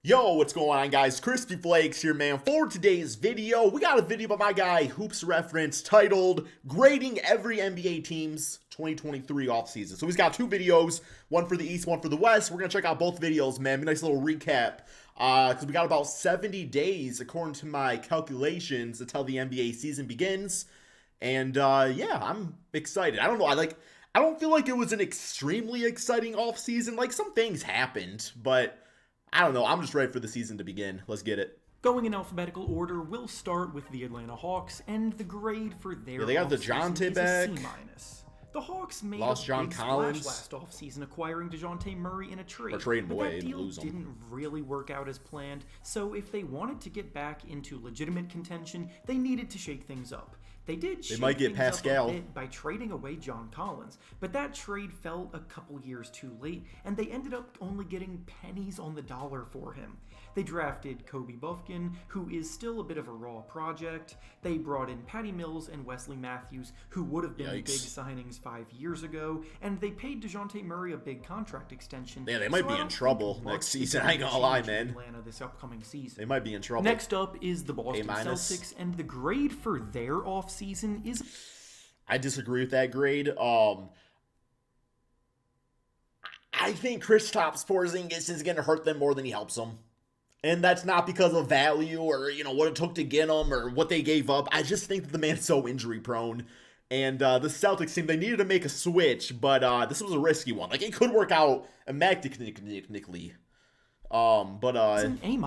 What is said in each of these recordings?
Yo, what's going on, guys? Crispy Flakes here, man. For today's video, we got a video by my guy, Hoops Reference, titled Grading Every NBA Team's 2023 Offseason. So he's got two videos, one for the East, one for the West. We're going to check out both videos, man. Nice little recap, because we got about 70 days, according to my calculations, until the NBA season begins. And, yeah, I'm excited. I don't know, I don't feel like it was an extremely exciting offseason. Like, some things happened, but I don't know. I'm just ready for the season to begin. Let's get it. Going in alphabetical order, we'll start with the Atlanta Hawks, and the grade for their they got the offseason back. is a C-. The Hawks made Lost a John big Collins. splash last offseason acquiring DeJounte Murray in a trade. Or trading but away that and deal lose him. didn't really work out as planned, so if they wanted to get back into legitimate contention, they needed to shake things up. They did shake might get things Pascal up a bit by trading away John Collins, but that trade fell a couple years too late, and they ended up only getting pennies on the dollar for him. They drafted Kobe Buffkin, who is still a bit of a raw project. They brought in Patty Mills and Wesley Matthews, who would have been the big signings 5 years ago, and they paid DeJounte Murray a big contract extension. Yeah, they might be in trouble next season. I ain't gonna lie, man. Atlanta this upcoming season. They might be in trouble. Next up is the Boston Celtics, and the grade for their offseason is... I disagree with that grade. I think Kristaps Porzingis is gonna hurt them more than he helps them. And that's not because of value or, what it took to get him or what they gave up. I just think that the man's so injury prone. And the Celtics team, they needed to make a switch, but this was a risky one. Like, it could work out immaculately. It's an A-.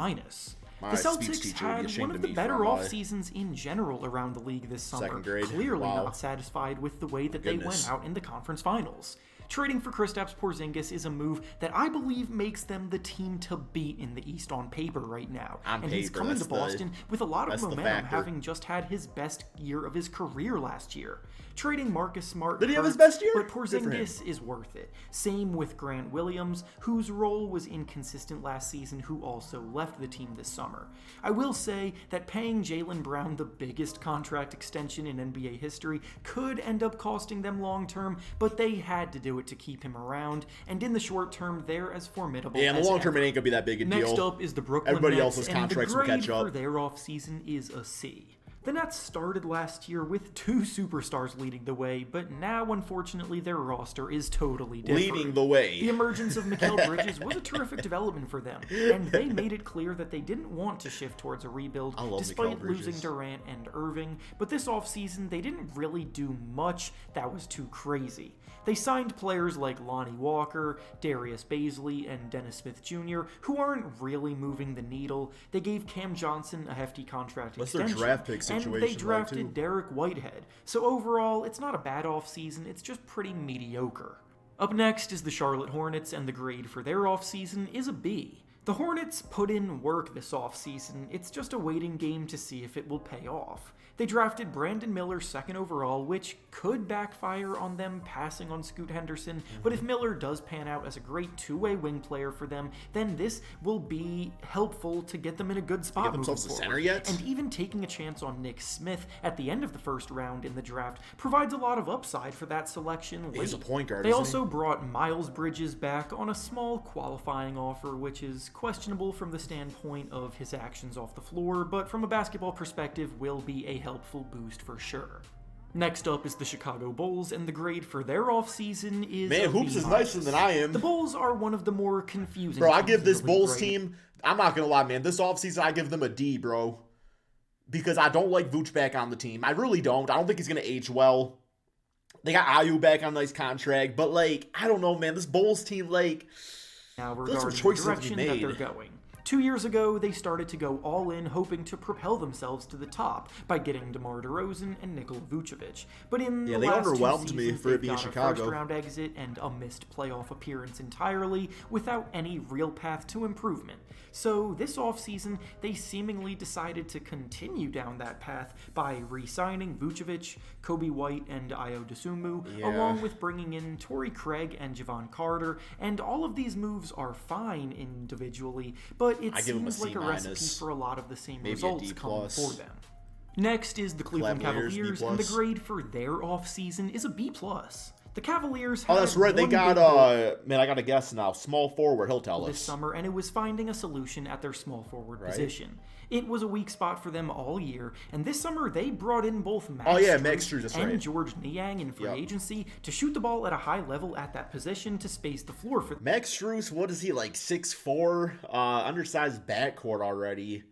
The Celtics had one of the better off seasons in general around the league this summer. Clearly not satisfied with the way that they went out in the conference finals. Trading for Kristaps Porzingis is a move that I believe makes them the team to beat in the East on paper right now. He's coming to Boston with a lot of momentum, having just had his best year of his career last year. Trading Marcus Smart Did he have his best year? But Porzingis is worth it. Same with Grant Williams, whose role was inconsistent last season, who also left the team this summer. I will say that paying Jaylen Brown the biggest contract extension in NBA history could end up costing them long term, but they had to do it to keep him around, and in the short term, they're as formidable as in the long term, it ain't gonna be that big a deal. Next up is the Brooklyn Everybody Nets, else's contracts will catch up. For their offseason is a C. The Nets started last year with two superstars leading the way, but now, unfortunately, their roster is totally different. Leading the way. The emergence of Mikal Bridges was a terrific development for them, and they made it clear that they didn't want to shift towards a rebuild, despite losing Durant and Irving. But this offseason, they didn't really do much that was too crazy. They signed players like Lonnie Walker, Darius Bazley, and Dennis Smith Jr., who aren't really moving the needle. They gave Cam Johnson a hefty contract extension. Their draft pick situation, and they drafted Derek Whitehead. So overall, it's not a bad offseason, it's just pretty mediocre. Up next is the Charlotte Hornets, and the grade for their offseason is a B. The Hornets put in work this offseason, it's just a waiting game to see if it will pay off. They drafted Brandon Miller 2nd overall, which could backfire on them passing on Scoot Henderson, but if Miller does pan out as a great two-way wing player for them, then this will be helpful to get them in a good spot moving forward. Center yet? And even taking a chance on Nick Smith at the end of the first round in the draft provides a lot of upside for that selection late. He's a point guard, They also brought Miles Bridges back on a small qualifying offer, which is questionable from the standpoint of his actions off the floor, but from a basketball perspective will be a helpful boost for sure. Next up is the Chicago Bulls, and the grade for their offseason is Man, Hoops is nicer than I am. The Bulls are one of the more confusing Bro, I give this Bulls grade. team, I'm not going to lie, man, this offseason I give them a D, bro. Because I don't like Vučević back on the team. I really don't. I don't think he's going to age well. They got Ayu back on a nice contract, but, I don't know, man. This Bulls team, now regarding the direction that they're going. 2 years ago, they started to go all in, hoping to propel themselves to the top by getting DeMar DeRozan and Nikola Vučević. But in the last underwhelmed 2 me seasons, for it being got Chicago. A first-round exit and a missed playoff appearance entirely, without any real path to improvement. So this offseason, they seemingly decided to continue down that path by re-signing Vučević, Kobe White, and Ayo Dosunmu, along with bringing in Torrey Craig and Javon Carter, and all of these moves are fine individually, but it seems like a recipe for a lot of the same results coming for them. Next is the Cleveland Cavaliers, and the grade for their offseason is a B+. The Cavaliers Oh, had that's right. They one got, big goal man, I got to guess now. Small forward, he'll tell this us. summer, and it was finding a solution at their small forward position. It was a weak spot for them all year, and this summer they brought in both Max Strus, that's and right. George Niang in free agency to shoot the ball at a high level at that position to space the floor for them. Max Strus, what is he, like 6'4"? Undersized backcourt already.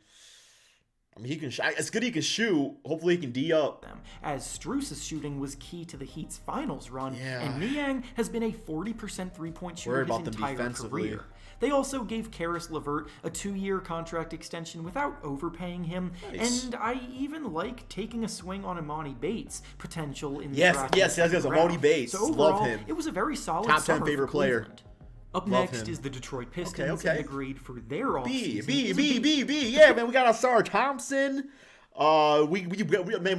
I mean, he can. It's good he can shoot. Hopefully, he can D up. As Strus's shooting was key to the Heat's finals run, and Niang has been a 40% three-point shooter his entire career. They also gave Karis LeVert a 2-year contract extension without overpaying him, and I even like taking a swing on Imani Bates' potential in the draft. Yes, Imani Bates. So overall, Love him. It was a very solid top 10 summer favorite for player. Cleveland. Up next is the Detroit Pistons, and the grade for their offseason. B. Yeah, man, we got Ausar Thompson. We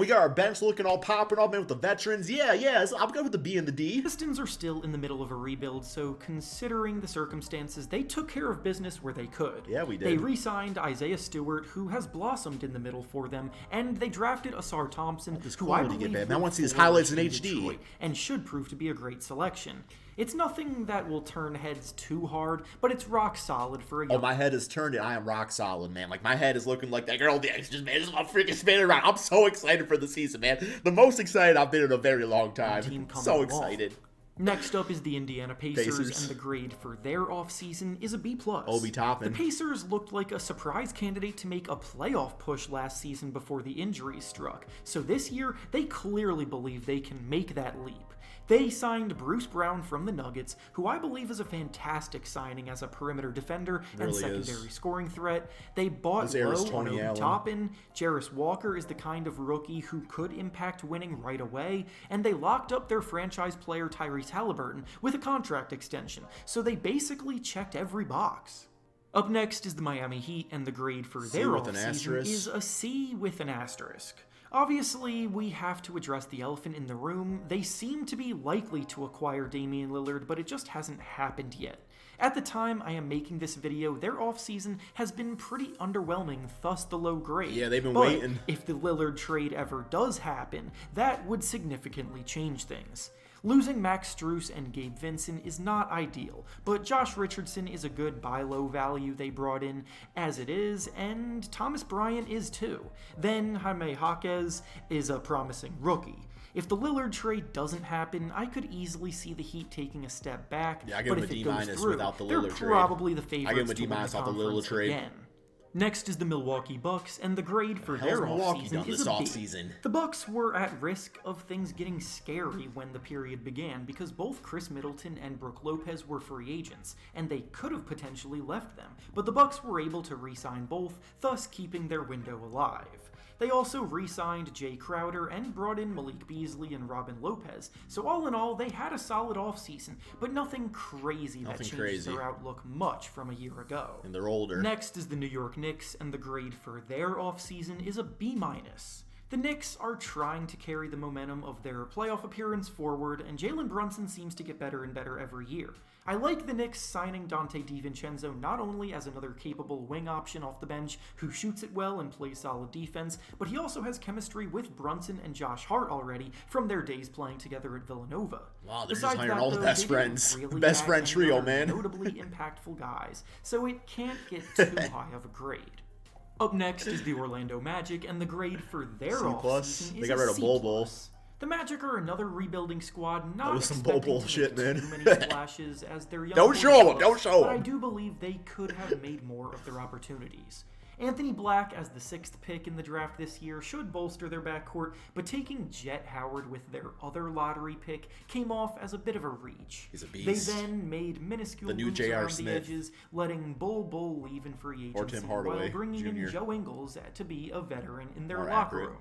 got our bench looking all popping off, man, with the veterans. Yeah, so I'm good with the B and the D. Pistons are still in the middle of a rebuild, so considering the circumstances, they took care of business where they could. Yeah, we did. They re-signed Isaiah Stewart, who has blossomed in the middle for them, and they drafted Ausar Thompson, who I believe I want to see his highlights in HD. Detroit, and should prove to be a great selection. It's nothing that will turn heads too hard, but it's rock solid for a young... Oh, my head is turned, and I am rock solid, man. Like, my head is looking like that girl, the extras, man. Just freaking spinning around. I'm so excited for the season, man. The most excited I've been in a very long time. So excited. Next up is the Indiana Pacers, and the grade for their offseason is a B+. Obi Toppin. The Pacers looked like a surprise candidate to make a playoff push last season before the injuries struck, so this year they clearly believe they can make that leap. They signed Bruce Brown from the Nuggets, who I believe is a fantastic signing as a perimeter defender and secondary scoring threat. They bought low on Obi Toppin. Jarris Walker is the kind of rookie who could impact winning right away, and they locked up their franchise player Tyrese Halliburton with a contract extension, so they basically checked every box. Up next is the Miami Heat, and the grade for their offseason is a C with an asterisk. Obviously, we have to address the elephant in the room. They seem to be likely to acquire Damian Lillard, but it just hasn't happened yet. At the time I am making this video, their offseason has been pretty underwhelming, thus the low grade. Yeah, they've been waiting. If the Lillard trade ever does happen, that would significantly change things. Losing Max Strus and Gabe Vincent is not ideal, but Josh Richardson is a good buy low value they brought in as it is, and Thomas Bryant is too. Then Jaime Jaquez is a promising rookie. If the Lillard trade doesn't happen, I could easily see the Heat taking a step back, but if it goes through, they're probably the favorites to win the conference again. Next is the Milwaukee Bucks, and the grade for their offseason is a B. The Bucks were at risk of things getting scary when the period began because both Chris Middleton and Brook Lopez were free agents, and they could have potentially left them, but the Bucks were able to re-sign both, thus keeping their window alive. They also re-signed Jay Crowder and brought in Malik Beasley and Robin Lopez, so all in all, they had a solid offseason, but nothing crazy that changed their outlook much from a year ago. And they're older. Next is the New York Knicks, and the grade for their offseason is a B-. The Knicks are trying to carry the momentum of their playoff appearance forward, and Jalen Brunson seems to get better and better every year. I like the Knicks signing Dante DiVincenzo not only as another capable wing option off the bench who shoots it well and plays solid defense, but he also has chemistry with Brunson and Josh Hart already from their days playing together at Villanova. Wow, they're just hiring all the best friends. Best friend trio, man. Notably impactful guys, so it can't get too high of a grade. Up next is the Orlando Magic, and the grade for their offseason is a C+. The Magic are another rebuilding squad, not expecting to make too many splashes as they're young. Don't show them, don't show them. But I do believe they could have made more of their opportunities. Anthony Black as the 6th pick in the draft this year should bolster their backcourt, but taking Jet Howard with their other lottery pick came off as a bit of a reach. He's a beast. They then made minuscule moves around the edges, letting Bull leave in free agency while bringing in Joe Ingles to be a veteran in their locker room.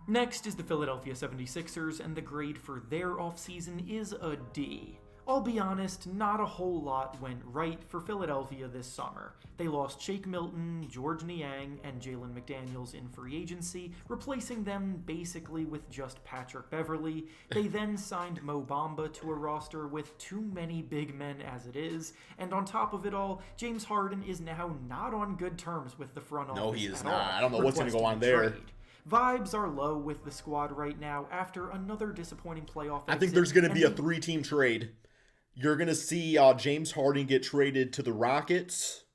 Next is the Philadelphia 76ers, and the grade for their offseason is a D. I'll be honest, not a whole lot went right for Philadelphia this summer. They lost Shake Milton, George Niang, and Jalen McDaniels in free agency, replacing them basically with just Patrick Beverley. They then signed Mo Bamba to a roster with too many big men as it is, and on top of it all, James Harden is now not on good terms with the front office. No, he is not. I don't know what's going to go on there. Vibes are low with the squad right now after another disappointing playoff exit. I think there's going to be a 3-team trade. You're going to see James Harden get traded to the Rockets.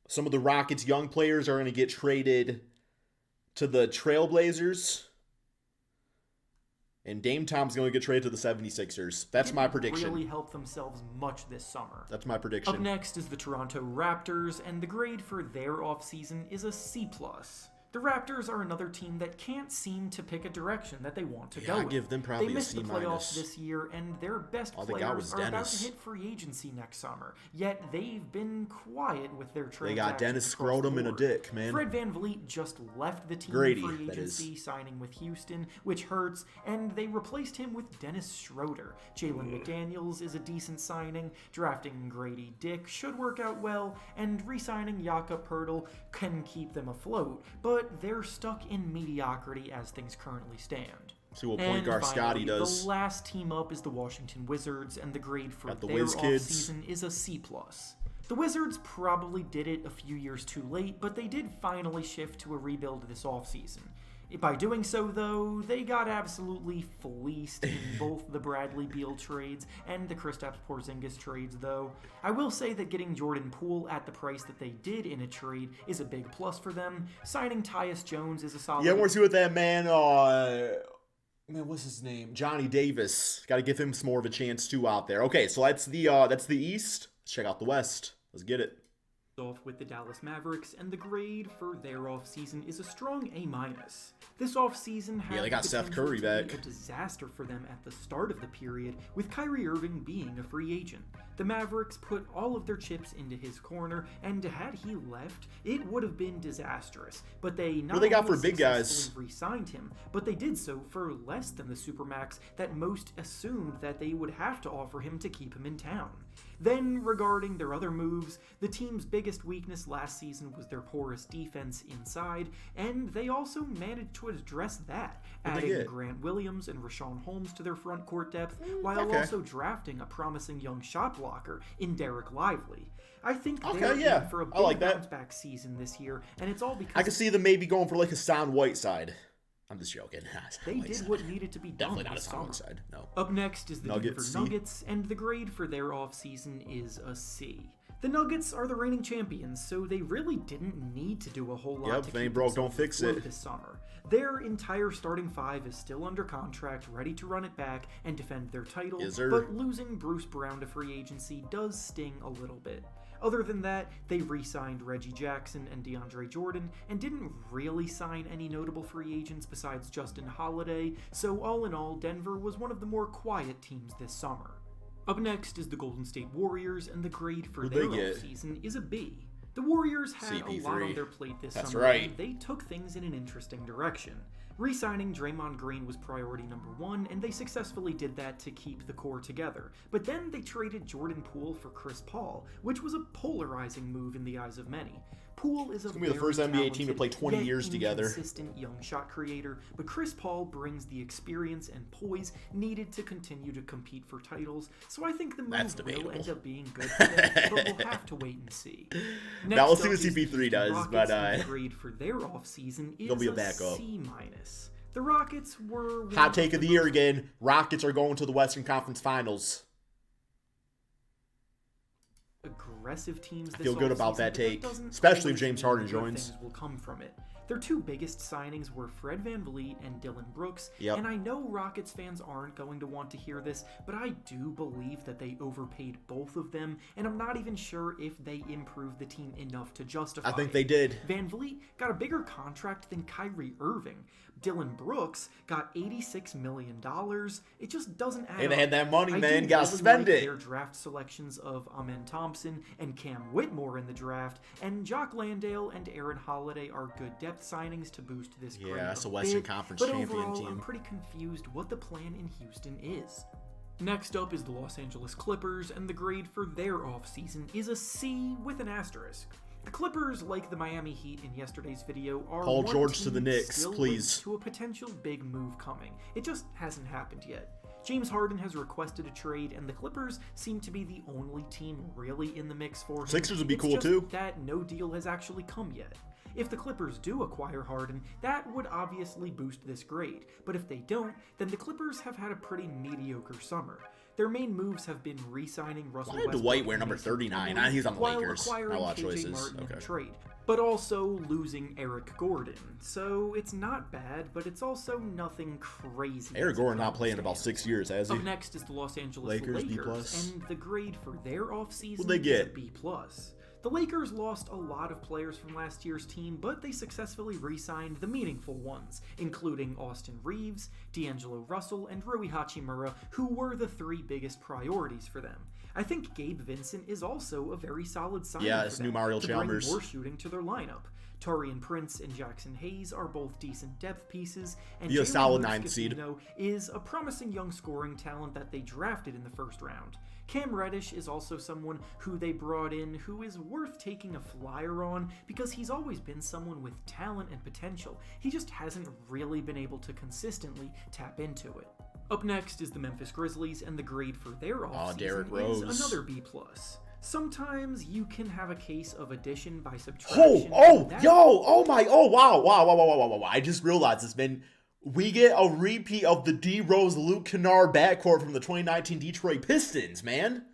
Some of the Rockets' young players are going to get traded to the Trailblazers. And Dame Tom's going to get traded to the 76ers. That's my prediction. Really helped themselves much this summer. That's my prediction. Up next is the Toronto Raptors, and the grade for their offseason is a C+. The Raptors are another team that can't seem to pick a direction that they want to go I in. give them probably They missed a C-. the playoffs this year, and their best All they got was players are about Dennis. to hit free agency next summer. Yet they've been quiet with their transactions. They got Dennis Scrotum and a dick, man. Fred VanVleet just left the team Grady, in free that agency, signing with Houston, which hurts, and they replaced him with Dennis Schroeder. Jalen McDaniels is a decent signing. Drafting Grady Dick should work out well, and re-signing Jakob Poeltl can keep them afloat, but they're stuck in mediocrity as things currently stand. See what point guard Scotty does. The last team up is the Washington Wizards, and the grade for Got the their Wiz kids. offseason is a C+. The Wizards probably did it a few years too late, but they did finally shift to a rebuild this offseason. By doing so, though, they got absolutely fleeced in both the Bradley Beal trades and the Kristaps Porzingis trades, though. I will say that getting Jordan Poole at the price that they did in a trade is a big plus for them. Signing Tyus Jones is a solid... Yeah, we're see what that man, what's his name? Johnny Davis. Got to give him some more of a chance, too, out there. Okay, so that's the East. Let's check out the West. Let's get it. Off with the Dallas Mavericks, and the grade for their offseason is a strong A-. This offseason had they got Seth Curry to be back. a disaster for them at the start of the period, with Kyrie Irving being a free agent. The Mavericks put all of their chips into his corner, and had he left, it would have been disastrous. But they not What they got only for big guys? successfully re-signed him, but they did so for less than the supermax that most assumed that they would have to offer him to keep him in town. Then, regarding their other moves, the team's biggest weakness last season was their porous defense inside, and they also managed to address that, adding Grant Williams and Rashawn Holmes to their front court depth, while also drafting a promising young shot blocker in Derek Lively. I think they're in for a big bounce-back season this year, and it's all because... I can see them maybe going for like a Hassan Whiteside. I'm just joking. They did what needed to be done. Definitely not a Hassan Whiteside. No. Up next is the Denver Nuggets, and the grade for their offseason is a C. The Nuggets are the reigning champions, so they really didn't need to do a whole lot to if it ain't keep broke, don't fix it this summer. Their entire starting five is still under contract, ready to run it back and defend their title, but losing Bruce Brown to free agency does sting a little bit. Other than that, they re-signed Reggie Jackson and DeAndre Jordan, and didn't really sign any notable free agents besides Justin Holiday, so all in all, Denver was one of the more quiet teams this summer. Up next is the Golden State Warriors, and the grade for their offseason is a B. The Warriors had a lot on their plate this summer, and they took things in an interesting direction. Re-signing Draymond Green was priority number one, and they successfully did that to keep the core together. But then they traded Jordan Poole for Chris Paul, which was a polarizing move in the eyes of many. Poole is a the first NBA team to play 20 years together. Consistent young shot creator, but Chris Paul brings the experience and poise needed to continue to compete for titles. So I think the move will end up being good for them, but we'll have to wait and see. Now we'll see what CP3 does, but the grade for their offseason is a C-. The Rockets were hot take of the year again. Rockets are going to the Western Conference Finals. Aggressive teams this I feel good about that take, especially if James Harden joins. Will come from it. Their two biggest signings were Fred VanVleet and Dillon Brooks, and I know Rockets fans aren't going to want to hear this, but I do believe that they overpaid both of them, and I'm not even sure if they improved the team enough to justify it. I think they did. VanVleet got a bigger contract than Kyrie Irving. Dillon Brooks got $86 million. It just doesn't add up. They had that money, man. Gotta really spend it. Their draft selections of Amen Thompson and Cam Whitmore in the draft, and Jock Landale and Aaron Holiday are good depth signings to boost this grade. Yeah, that's a Western Conference champion overall, team. I'm pretty confused what the plan in Houston is. Next up is the Los Angeles Clippers, and the grade for their offseason is a C with an asterisk. The Clippers, like the Miami Heat in yesterday's video, are Paul George to the Knicks, please. To a potential big move coming. It just hasn't happened yet. James Harden has requested a trade, and the Clippers seem to be the only team really in the mix for him. Sixers would be cool too. That no deal has actually come yet. If the Clippers do acquire Harden, that would obviously boost this grade, but if they don't, then the Clippers have had a pretty mediocre summer. Their main moves have been re-signing Russell Why did Westbrook Dwight wear number 39? He's on the Lakers. While acquiring Not a lot of KJ choices. Martin in Okay. a trade, but also losing Eric Gordon. So it's not bad, but it's also nothing crazy. Eric Gordon not playing in about 6 years, has he? Up next is the Los Angeles Lakers, Lakers, B+. and the grade for their offseason What'd they get? is a B+. The Lakers lost a lot of players from last year's team, but they successfully re-signed the meaningful ones, including Austin Reeves, D'Angelo Russell, and Rui Hachimura, who were the 3 biggest priorities for them. I think Gabe Vincent is also a very solid signing Yeah, for it's them new Mario to Chalmers. bring more shooting to their lineup. Taurean Prince and Jackson Hayes are both decent depth pieces, and Be a Jalen solid Murray 9th seed. is a promising young scoring talent that they drafted in the first round. Cam Reddish is also someone who they brought in who is worth taking a flyer on because he's always been someone with talent and potential. He just hasn't really been able to consistently tap into it. Up next is the Memphis Grizzlies, and the grade for their Derrick offseason Rose. is another B+. Sometimes you can have a case of addition by subtraction. Wow. I just realized this, man. We get a repeat of the D Rose Luke Kennard backcourt from the 2019 Detroit Pistons, man.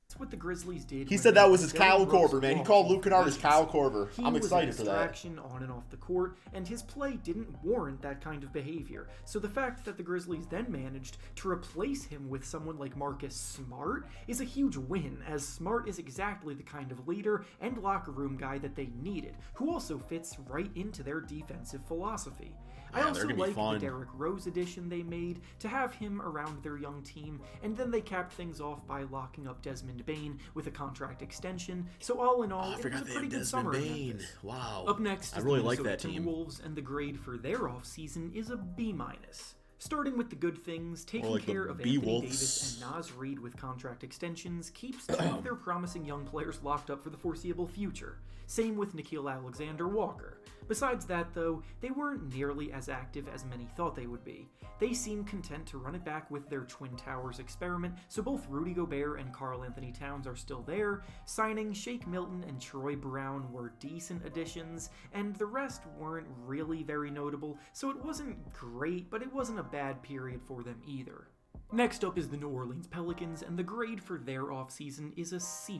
That's what the Grizzlies did. He when said they that was his let Kyle Derrick Rose Korver, man. He walk called off Luke Kennard his the Kyle bench. Korver. He I'm was excited a for that. distraction on and off the court, and his play didn't warrant that kind of behavior. So the fact that the Grizzlies then managed to replace him with someone like Marcus Smart is a huge win, as Smart is exactly the kind of leader and locker room guy that they needed, who also fits right into their defensive philosophy. I Yeah, also they're gonna be like fun. the Derrick Rose addition they made to have him around their young team, and then they capped things off by locking up Desmond Bane with a contract extension. So all in all, I it was forgot a they pretty had good Desmond summer in Bane. Memphis. Wow. Up next I is really the like Minnesota that team. Timberwolves, and the grade for their offseason is a B-. Starting with the good things, taking like the care of Anthony B-Wolves. Davis and Naz Reid with contract extensions keeps 2 of their promising young players locked up for the foreseeable future. Same with Nickeil Alexander-Walker. Besides that, though, they weren't nearly as active as many thought they would be. They seemed content to run it back with their Twin Towers experiment, so both Rudy Gobert and Karl Anthony Towns are still there. Signing Shake Milton and Troy Brown were decent additions, and the rest weren't really very notable, so it wasn't great, but it wasn't a bad period for them either. Next up is the New Orleans Pelicans, and the grade for their offseason is a C+.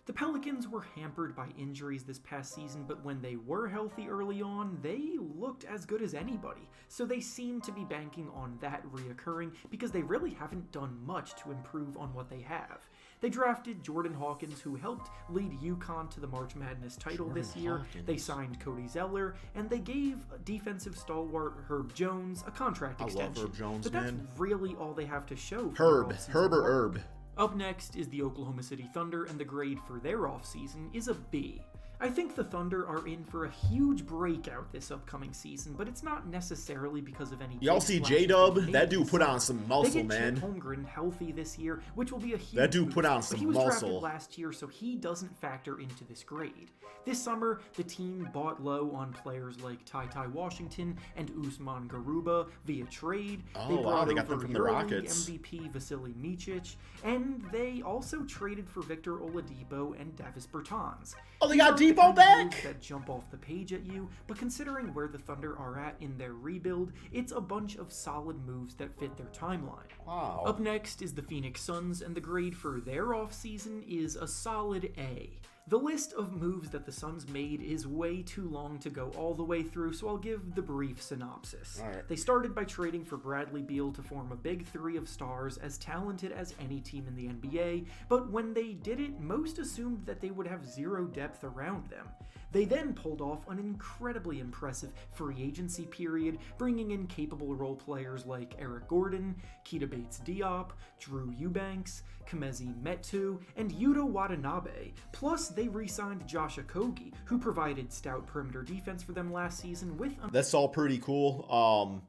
The Pelicans were hampered by injuries this past season, but when they were healthy early on, they looked as good as anybody, so they seem to be banking on that reoccurring because they really haven't done much to improve on what they have. They drafted Jordan Hawkins, who helped lead UConn to the March Madness title this year. They signed Cody Zeller, and they gave defensive stalwart Herb Jones a contract extension. I love Herb Jones, but that's man. really all they have to show for their offseason Herb or work. Herb? Up next is the Oklahoma City Thunder, and the grade for their offseason is a B. I think the Thunder are in for a huge breakout this upcoming season, but it's not necessarily because of any. Y'all see J-Dub? That dude put on some muscle, they get man. Chet Holmgren healthy this year, which will be a huge That dude boost, put on but some he was muscle. drafted last year, so he doesn't factor into this grade. This summer, the team bought low on players like Ty Washington and Usman Garuba via trade. Oh, They wow, brought they got over them from the EuroLeague Rockets. MVP Vasily Micic, and they also traded for Victor Oladipo and Davis Bertans. Oh, they These got aren't the Depot kind of back? moves that jump off the page at you, but considering where the Thunder are at in their rebuild, it's a bunch of solid moves that fit their timeline. Wow. Up next is the Phoenix Suns, and the grade for their offseason is a solid A. The list of moves that the Suns made is way too long to go all the way through, so I'll give the brief synopsis. All right. They started by trading for Bradley Beal to form a big 3 of stars as talented as any team in the NBA, but when they did it, most assumed that they would have zero depth around them. They then pulled off an incredibly impressive free agency period, bringing in capable role players like Eric Gordon, Keita Bates-Diop, Drew Eubanks, Kamezi Metu, and Yuta Watanabe. Plus, they re-signed Josh Okogie, who provided stout perimeter defense for them last season with a That's all pretty cool.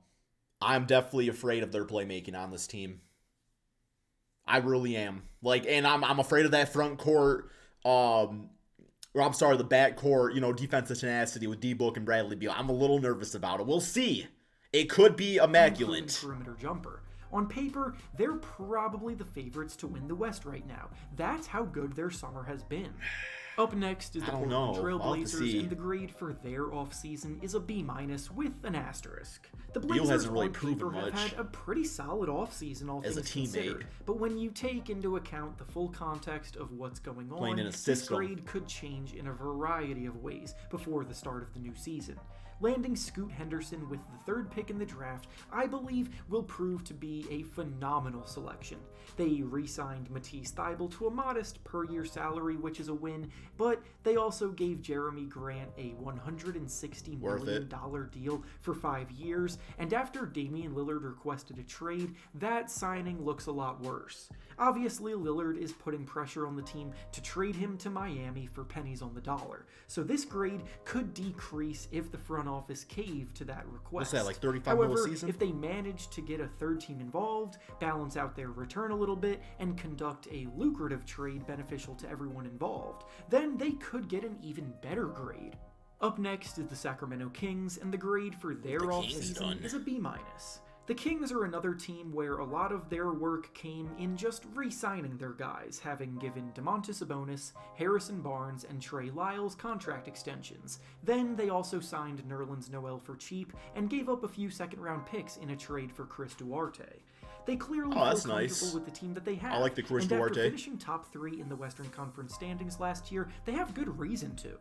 I'm definitely afraid of their playmaking on this team. I really am. And I'm afraid of that front court. The back court, defensive tenacity with D-Book and Bradley Beal. I'm a little nervous about it. We'll see. It could be immaculate. perimeter jumper. On paper, they're probably the favorites to win the West right now. That's how good their summer has been. Up next is the I don't Portland know. I'll have to Trailblazers, see. and the grade for their offseason is a B- with an asterisk. The Beal Blazers hasn't really on proven paper have much had a pretty solid offseason, all as a things teammate. considered. But when you take into account the full context of what's going on, Playing in a this system. grade could change in a variety of ways before the start of the new season. Landing Scoot Henderson with the 3rd pick in the draft, I believe, will prove to be a phenomenal selection. They re-signed Matisse Thybulle to a modest per-year salary, which is a win, but they also gave Jeremy Grant a $160 million deal for 5 years, and after Damian Lillard requested a trade, that signing looks a lot worse. Obviously, Lillard is putting pressure on the team to trade him to Miami for pennies on the dollar, so this grade could decrease if the front office caved to that request. What's that, like 35 However, mil a season? if they manage to get a 3rd team involved, balance out their return a little bit, and conduct a lucrative trade beneficial to everyone involved, then they could get an even better grade. Up next is the Sacramento Kings, and the grade for their offseason is a B-. The Kings are another team where a lot of their work came in just re-signing their guys, having given Domantas Sabonis, Harrison Barnes, and Trey Lyles contract extensions. Then they also signed Nerlens Noel for cheap and gave up a few second-round picks in a trade for Chris Duarte. They clearly feel comfortable nice. with the team that they have. I like the Chris and Duarte. After finishing top 3 in the Western Conference standings last year, they have good reason to.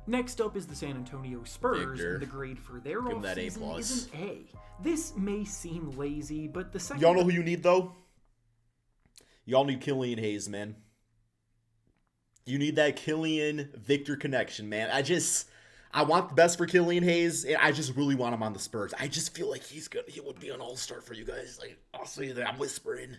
Next up is the San Antonio Spurs, and the grade for their offseason is an A. This may seem lazy, but the second... Y'all know who you need, though? Y'all need Killian Hayes, man. You need that Killian-Victor connection, man. I want the best for Killian Hayes, and I just really want him on the Spurs. I just feel like he would be an all-star for you guys. Like, I'll say that. I'm whispering.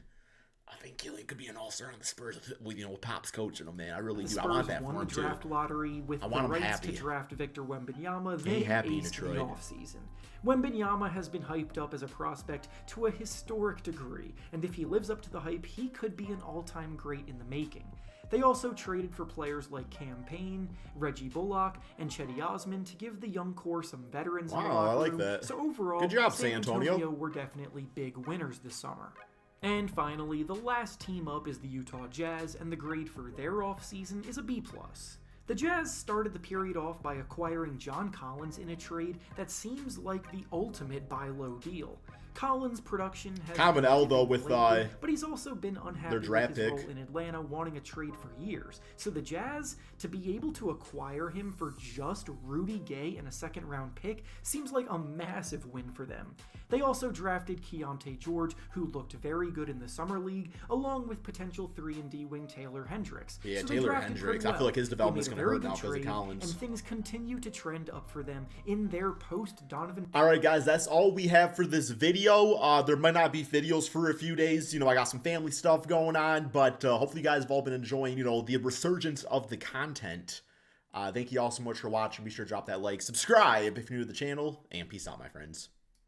I think Killian could be an all-star on the Spurs with Pop's coaching him, man. I really do. I want that for him, too. The Spurs won the draft lottery with the rights to draft Victor Wembanyama. They aced the offseason. Wembanyama has been hyped up as a prospect to a historic degree, and if he lives up to the hype, he could be an all-time great in the making. They also traded for players like Cam Payne, Reggie Bullock, and Cedi Osman to give the young core some veterans in the locker room. I like that. So overall, good job, San Antonio were definitely big winners this summer. And finally, the last team up is the Utah Jazz, and the grade for their offseason is a B+. The Jazz started the period off by acquiring John Collins in a trade that seems like the ultimate buy low deal. Collins' production has kind of an L, though, with lately, but he's also been unhappy their draft with his pick role in Atlanta, wanting a trade for years. So the Jazz, to be able to acquire him for just Rudy Gay and a 2nd-round pick, seems like a massive win for them. They also drafted Keontae George, who looked very good in the Summer League, along with potential 3-and-D wing Taylor Hendricks. Yeah, so Taylor Hendricks. Well. I feel like his development's going to hurt now because of Collins. And things continue to trend up for them in their post-Donovan. All right, guys, that's all we have for this video. There might not be videos for a few days. I got some family stuff going on, but hopefully you guys have all been enjoying, the resurgence of the content. Thank you all so much for watching. Be sure to drop that like, subscribe if you're new to the channel, and peace out, my friends.